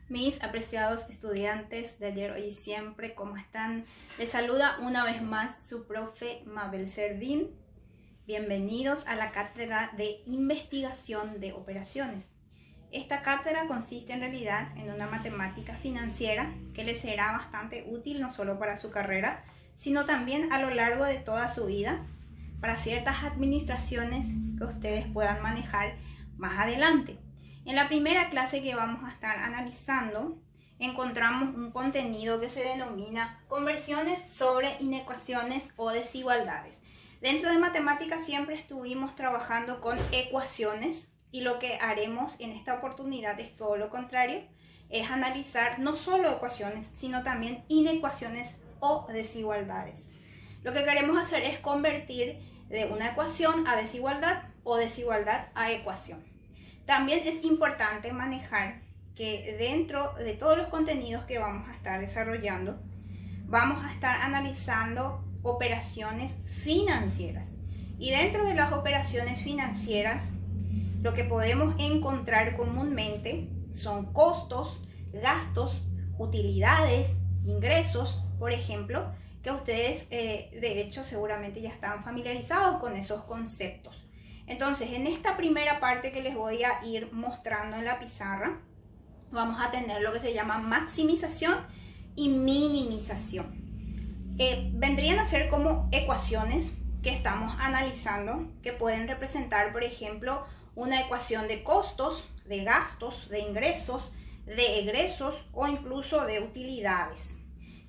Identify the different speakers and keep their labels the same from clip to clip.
Speaker 1: Mis apreciados estudiantes de ayer, hoy y siempre, ¿cómo están? Les saluda una vez más su profe Mabel Servín. Bienvenidos a la cátedra de investigación de operaciones. Esta cátedra consiste en realidad en una matemática financiera que les será bastante útil no solo para su carrera, sino también a lo largo de toda su vida, para ciertas administraciones que ustedes puedan manejar más adelante. En la primera clase que vamos a estar analizando, encontramos un contenido que se denomina conversiones sobre inecuaciones o desigualdades. Dentro de matemáticas siempre estuvimos trabajando con ecuaciones y lo que haremos en esta oportunidad es todo lo contrario, es analizar no solo ecuaciones, sino también inecuaciones o desigualdades. Lo que queremos hacer es convertir de una ecuación a desigualdad o desigualdad a ecuación. También es importante manejar que dentro de todos los contenidos que vamos a estar desarrollando, vamos a estar analizando operaciones financieras. Y dentro de las operaciones financieras, lo que podemos encontrar comúnmente son costos, gastos, utilidades, ingresos, por ejemplo, que ustedes de hecho seguramente ya están familiarizados con esos conceptos. Entonces, en esta primera parte que les voy a ir mostrando en la pizarra, vamos a tener lo que se llama maximización y minimización. Vendrían a ser como ecuaciones que estamos analizando, que pueden representar, por ejemplo, una ecuación de costos, de gastos, de ingresos, de egresos o incluso de utilidades.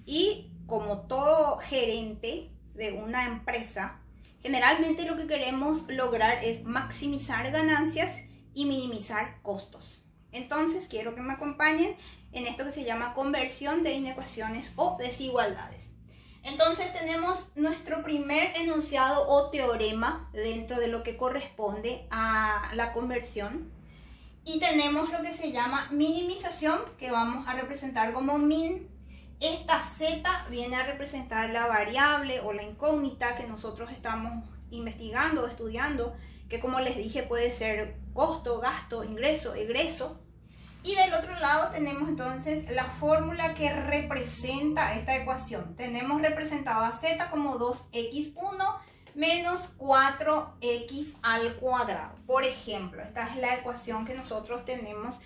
Speaker 1: Y como todo gerente de una empresa, generalmente lo que queremos lograr es maximizar ganancias y minimizar costos. Entonces quiero que me acompañen en esto que se llama conversión de inecuaciones o desigualdades. Entonces tenemos nuestro primer enunciado o teorema dentro de lo que corresponde a la conversión. Y tenemos lo que se llama minimización, que vamos a representar como min. Esta z viene a representar la variable o la incógnita que nosotros estamos investigando o estudiando, que como les dije puede ser costo, gasto, ingreso, egreso. Y del otro lado tenemos entonces la fórmula que representa esta ecuación. Tenemos representado a z como 2x1 menos 4x al cuadrado. Por ejemplo, esta es la ecuación que nosotros tenemos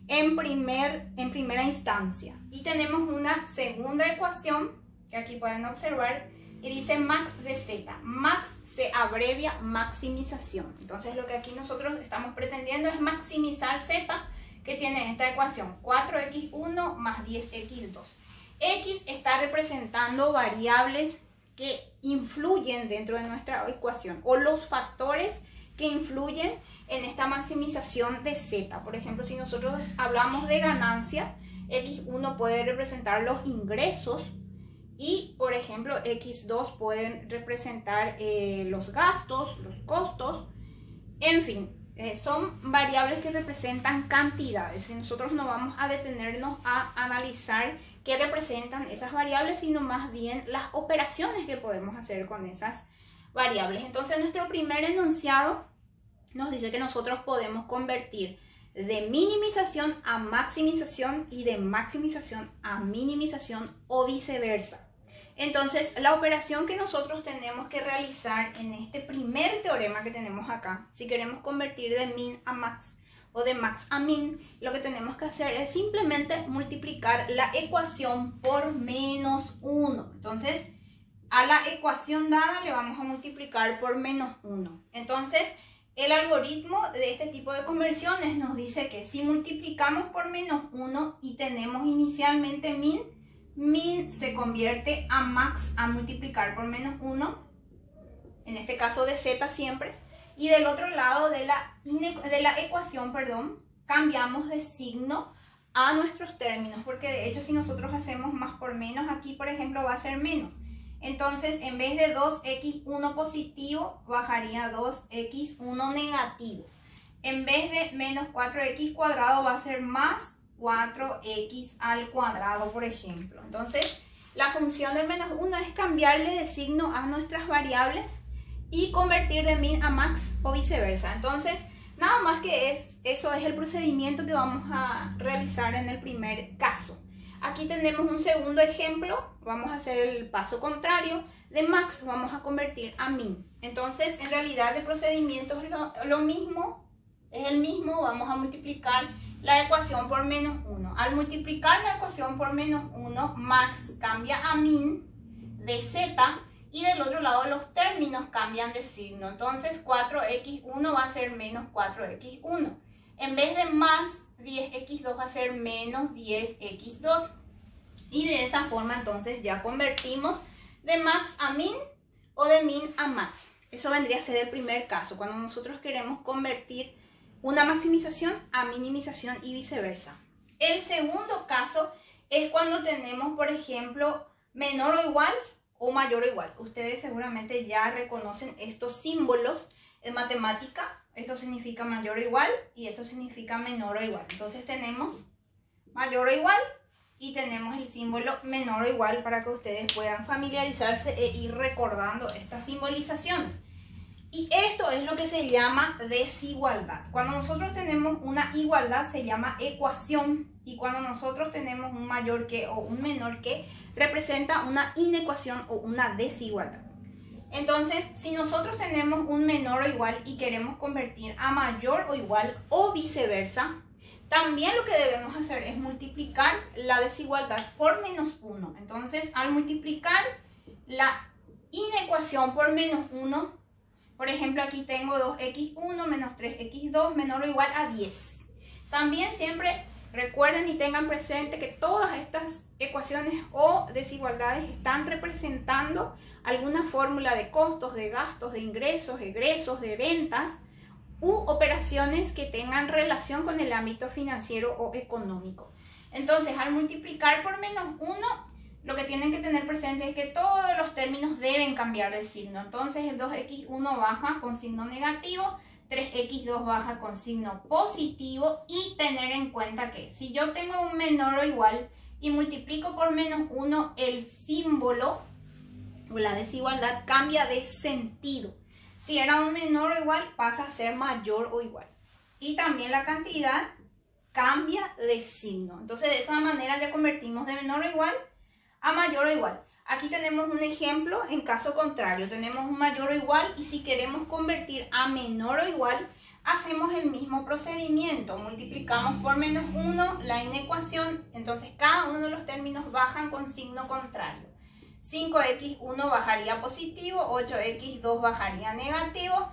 Speaker 1: en primera instancia. Y tenemos una segunda ecuación que aquí pueden observar y dice max de z. Max se abrevia maximización. Entonces lo que aquí nosotros estamos pretendiendo es maximizar z, que tiene esta ecuación 4x1 más 10x2. X está representando variables que influyen dentro de nuestra ecuación o los factores que influyen en esta maximización de z. Por ejemplo, si nosotros hablamos de ganancia, x1 puede representar los ingresos y, por ejemplo, x2 pueden representar los gastos, los costos, en fin. Son variables que representan cantidades y nosotros no vamos a detenernos a analizar qué representan esas variables, sino más bien las operaciones que podemos hacer con esas variables. Entonces nuestro primer enunciado nos dice que nosotros podemos convertir de minimización a maximización y de maximización a minimización o viceversa. Entonces, la operación que nosotros tenemos que realizar en este primer teorema que tenemos acá, si queremos convertir de min a max o de max a min, lo que tenemos que hacer es simplemente multiplicar la ecuación por menos 1. Entonces, a la ecuación dada le vamos a multiplicar por menos 1. Entonces, el algoritmo de este tipo de conversiones nos dice que si multiplicamos por menos 1 y tenemos inicialmente min se convierte a max a multiplicar por menos 1, en este caso de z siempre, y del otro lado de la ecuación, cambiamos de signo a nuestros términos, porque de hecho si nosotros hacemos más por menos, aquí por ejemplo va a ser menos. Entonces en vez de 2x1 positivo, bajaría 2x1 negativo. En vez de menos 4x cuadrado va a ser más 4x al cuadrado, por ejemplo. Entonces, la función del menos 1 es cambiarle de signo a nuestras variables y convertir de min a max o viceversa. Entonces, nada más que es eso es el procedimiento que vamos a realizar en el primer caso. Aquí tenemos un segundo ejemplo, vamos a hacer el paso contrario, de max vamos a convertir a min. Entonces, en realidad el procedimiento es lo mismo, es el mismo, vamos a multiplicar la ecuación por menos 1. Al multiplicar la ecuación por menos 1, max cambia a min de z y del otro lado los términos cambian de signo. Entonces 4x1 va a ser menos 4x1. En vez de más 10x2 va a ser menos 10x2. Y de esa forma entonces ya convertimos de max a min o de min a max. Eso vendría a ser el primer caso, cuando nosotros queremos convertir una maximización a minimización y viceversa. El segundo caso es cuando tenemos, por ejemplo, menor o igual o mayor o igual. Ustedes seguramente ya reconocen estos símbolos en matemática. Esto significa mayor o igual y esto significa menor o igual. Entonces tenemos mayor o igual y tenemos el símbolo menor o igual para que ustedes puedan familiarizarse e ir recordando estas simbolizaciones. Y esto es lo que se llama desigualdad. Cuando nosotros tenemos una igualdad se llama ecuación, y cuando nosotros tenemos un mayor que o un menor que representa una inecuación o una desigualdad. Entonces, si nosotros tenemos un menor o igual y queremos convertir a mayor o igual o viceversa, también lo que debemos hacer es multiplicar la desigualdad por menos 1. Entonces, al multiplicar la inecuación por menos 1, por ejemplo, aquí tengo 2x1 menos 3x2 menor o igual a 10. También siempre recuerden y tengan presente que todas estas ecuaciones o desigualdades están representando alguna fórmula de costos, de gastos, de ingresos, egresos, de ventas u operaciones que tengan relación con el ámbito financiero o económico. Entonces, al multiplicar por menos 1, lo que tienen que tener presente es que todos los términos deben cambiar de signo. Entonces, el 2x1 baja con signo negativo, 3x2 baja con signo positivo, y tener en cuenta que si yo tengo un menor o igual y multiplico por menos 1, el símbolo o la desigualdad cambia de sentido. Si era un menor o igual, pasa a ser mayor o igual. Y también la cantidad cambia de signo. Entonces, de esa manera ya convertimos de menor o igual a mayor o igual. Aquí tenemos un ejemplo en caso contrario. Tenemos un mayor o igual y si queremos convertir a menor o igual, hacemos el mismo procedimiento. Multiplicamos por menos 1 la inecuación. Entonces, cada uno de los términos bajan con signo contrario. 5x1 bajaría positivo, 8x2 bajaría negativo.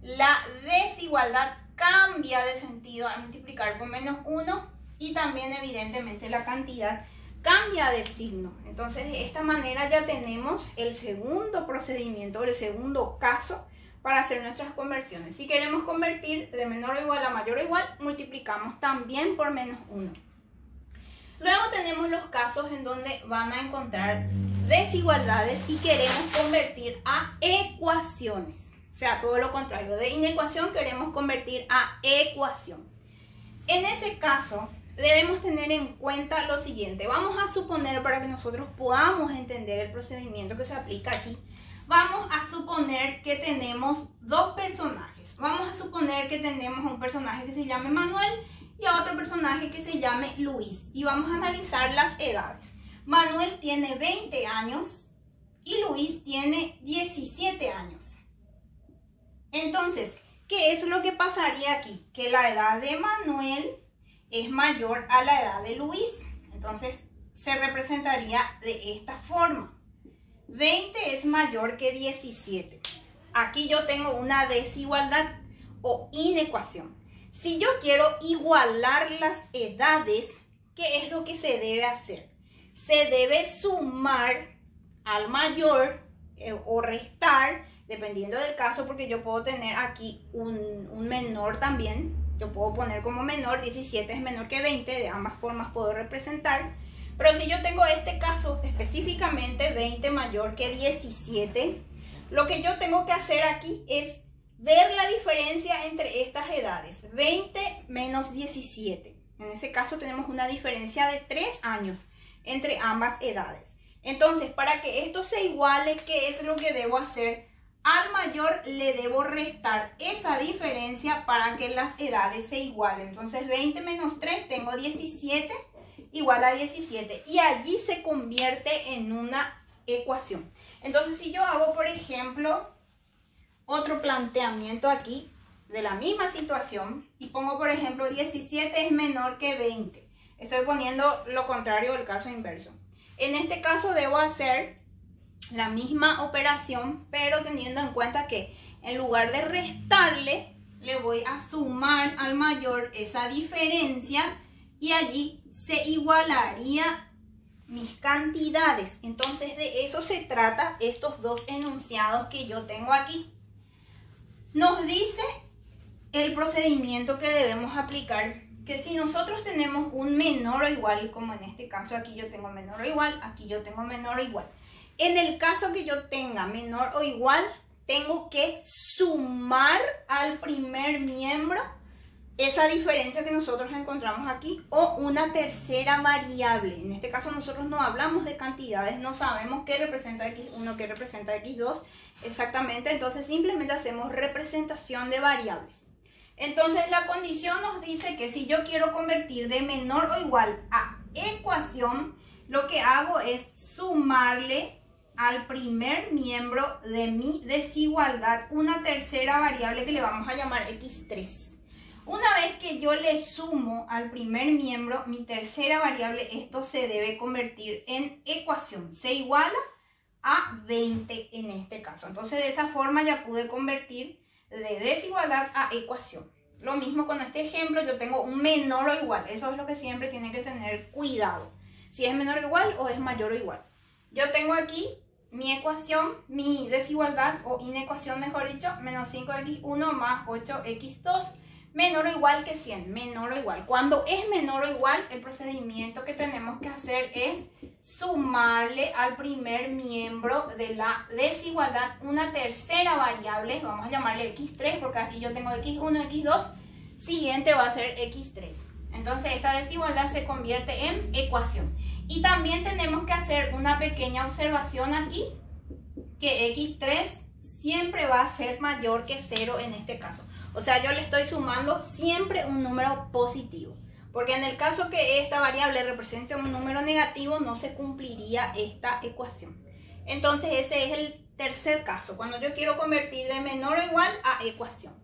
Speaker 1: La desigualdad cambia de sentido al multiplicar por menos 1 y también evidentemente la cantidad cambia de signo. Entonces, de esta manera ya tenemos el segundo procedimiento, el segundo caso para hacer nuestras conversiones. Si queremos convertir de menor o igual a mayor o igual, multiplicamos también por menos 1. Luego tenemos los casos en donde van a encontrar desigualdades y queremos convertir a ecuaciones. O sea, todo lo contrario, de inecuación queremos convertir a ecuación. En ese caso, debemos tener en cuenta lo siguiente. Vamos a suponer, para que nosotros podamos entender el procedimiento que se aplica aquí, vamos a suponer que tenemos dos personajes. Vamos a suponer que tenemos un personaje que se llame Manuel y a otro personaje que se llame Luis. Y vamos a analizar las edades. Manuel tiene 20 años y Luis tiene 17 años. Entonces, ¿qué es lo que pasaría aquí? Que la edad de Manuel es mayor a la edad de Luis. Entonces, se representaría de esta forma. 20 es mayor que 17. Aquí yo tengo una desigualdad o inecuación. Si yo quiero igualar las edades, ¿qué es lo que se debe hacer? Se debe sumar al mayor o restar, dependiendo del caso, porque yo puedo tener aquí un menor también. Yo puedo poner como menor, 17 es menor que 20, de ambas formas puedo representar. Pero si yo tengo este caso específicamente, 20 mayor que 17, lo que yo tengo que hacer aquí es ver la diferencia entre estas edades. 20 menos 17. En ese caso tenemos una diferencia de 3 años entre ambas edades. Entonces, para que esto se iguale, ¿qué es lo que debo hacer? al mayor le debo restar esa diferencia para que las edades se igualen. Entonces 20 menos 3, tengo 17, igual a 17. Y allí se convierte en una ecuación. Entonces si yo hago, por ejemplo, otro planteamiento aquí de la misma situación y pongo, por ejemplo, 17 es menor que 20. Estoy poniendo lo contrario del caso inverso. En este caso debo hacer la misma operación, pero teniendo en cuenta que en lugar de restarle, le voy a sumar al mayor esa diferencia y allí se igualaría mis cantidades. Entonces de eso se trata estos dos enunciados que yo tengo aquí. Nos dice el procedimiento que debemos aplicar, que si nosotros tenemos un menor o igual, como en este caso aquí yo tengo menor o igual, aquí yo tengo menor o igual. En el caso que yo tenga menor o igual, tengo que sumar al primer miembro esa diferencia que nosotros encontramos aquí o una tercera variable. En este caso nosotros no hablamos de cantidades, no sabemos qué representa x1, qué representa x2 exactamente, entonces simplemente hacemos representación de variables. Entonces la condición nos dice que si yo quiero convertir de menor o igual a ecuación, lo que hago es sumarle al primer miembro de mi desigualdad una tercera variable que le vamos a llamar x3. Una vez que yo le sumo al primer miembro mi tercera variable, esto se debe convertir en ecuación. Se iguala a 20 en este caso. Entonces de esa forma ya pude convertir de desigualdad a ecuación. Lo mismo con este ejemplo, yo tengo un menor o igual. Eso es lo que siempre tienen que tener cuidado. Si es menor o igual o es mayor o igual. Yo tengo aquí mi ecuación, mi desigualdad o inecuación mejor dicho, menos 5x1 más 8x2 menor o igual que 100, menor o igual. Cuando es menor o igual, el procedimiento que tenemos que hacer es sumarle al primer miembro de la desigualdad una tercera variable, vamos a llamarle x3 porque aquí yo tengo x1, x2, siguiente va a ser x3. Entonces esta desigualdad se convierte en ecuación. Y también tenemos que hacer una pequeña observación aquí, que x3 siempre va a ser mayor que 0 en este caso. O sea, yo le estoy sumando siempre un número positivo. Porque en el caso que esta variable represente un número negativo, no se cumpliría esta ecuación. Entonces ese es el tercer caso, cuando yo quiero convertir de menor o igual a ecuación.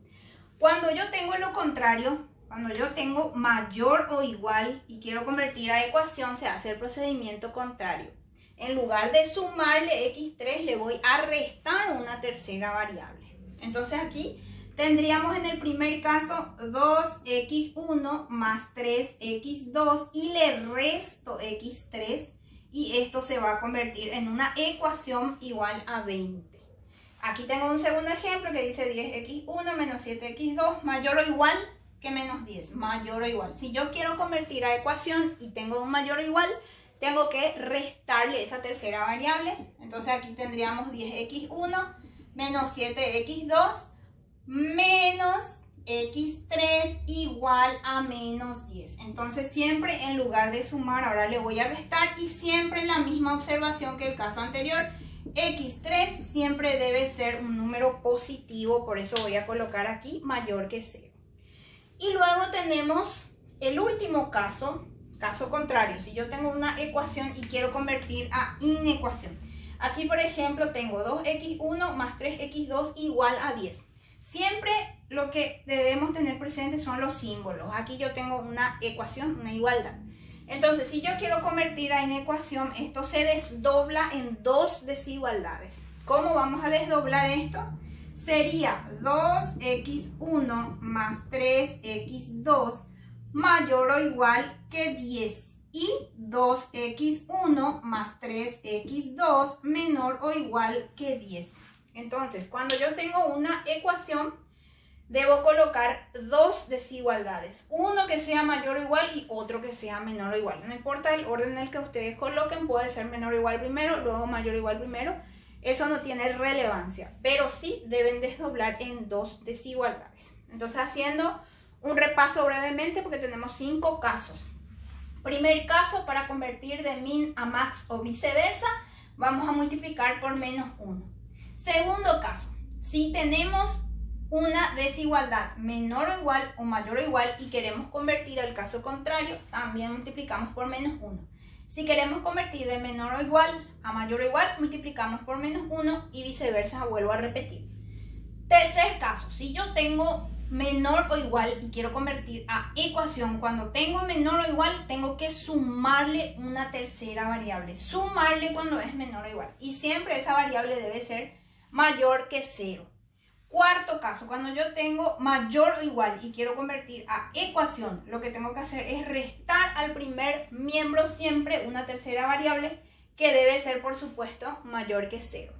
Speaker 1: Cuando yo tengo lo contrario, cuando yo tengo mayor o igual y quiero convertir a ecuación, se hace el procedimiento contrario. En lugar de sumarle x3, le voy a restar una tercera variable. Entonces aquí tendríamos en el primer caso 2x1 más 3x2 y le resto x3 y esto se va a convertir en una ecuación igual a 20. Aquí tengo un segundo ejemplo que dice 10x1 menos 7x2 mayor o igual que menos 10, mayor o igual. Si yo quiero convertir a ecuación y tengo un mayor o igual, tengo que restarle esa tercera variable. Entonces aquí tendríamos 10x1 menos 7x2 menos x3 igual a menos 10. Entonces siempre en lugar de sumar, ahora le voy a restar y siempre la misma observación que el caso anterior. x3 siempre debe ser un número positivo, por eso voy a colocar aquí mayor que 0. Y luego tenemos el último caso, caso contrario. Si yo tengo una ecuación y quiero convertir a inecuación. Aquí por ejemplo tengo 2x1 más 3x2 igual a 10. Siempre lo que debemos tener presente son los símbolos. Aquí yo tengo una ecuación, una igualdad. Entonces, si yo quiero convertir a inecuación, esto se desdobla en dos desigualdades. ¿Cómo vamos a desdoblar esto? Sería 2x1 más 3x2 mayor o igual que 10. Y 2x1 más 3x2 menor o igual que 10. Entonces, cuando yo tengo una ecuación, debo colocar dos desigualdades. Uno que sea mayor o igual y otro que sea menor o igual. No importa el orden en el que ustedes coloquen, puede ser menor o igual primero, luego mayor o igual primero. Eso no tiene relevancia, pero sí deben desdoblar en dos desigualdades. Entonces, haciendo un repaso brevemente, porque tenemos 5 casos. Primer caso, para convertir de min a max o viceversa, vamos a multiplicar por menos 1. Segundo caso, Si tenemos una desigualdad menor o igual o mayor o igual y queremos convertir al caso contrario, también multiplicamos por menos 1. Si queremos convertir de menor o igual a mayor o igual, multiplicamos por menos 1 y viceversa, vuelvo a repetir. Tercer caso, si yo tengo menor o igual y quiero convertir a ecuación, cuando tengo menor o igual tengo que sumarle una tercera variable, sumarle cuando es menor o igual, y siempre esa variable debe ser mayor que 0. Cuarto caso, cuando yo tengo mayor o igual y quiero convertir a ecuación, lo que tengo que hacer es restar al primer miembro siempre una tercera variable que debe ser, por supuesto, mayor que 0.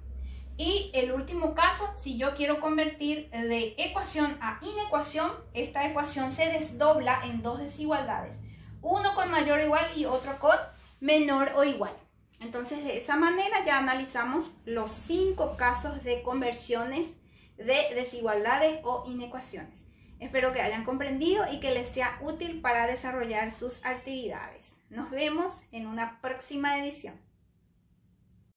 Speaker 1: Y el último caso, si yo quiero convertir de ecuación a inecuación, esta ecuación se desdobla en dos desigualdades, uno con mayor o igual y otro con menor o igual. Entonces, de esa manera ya analizamos los 5 casos de conversiones de desigualdades o inecuaciones. Espero que hayan comprendido y que les sea útil para desarrollar sus actividades. Nos vemos en una próxima edición.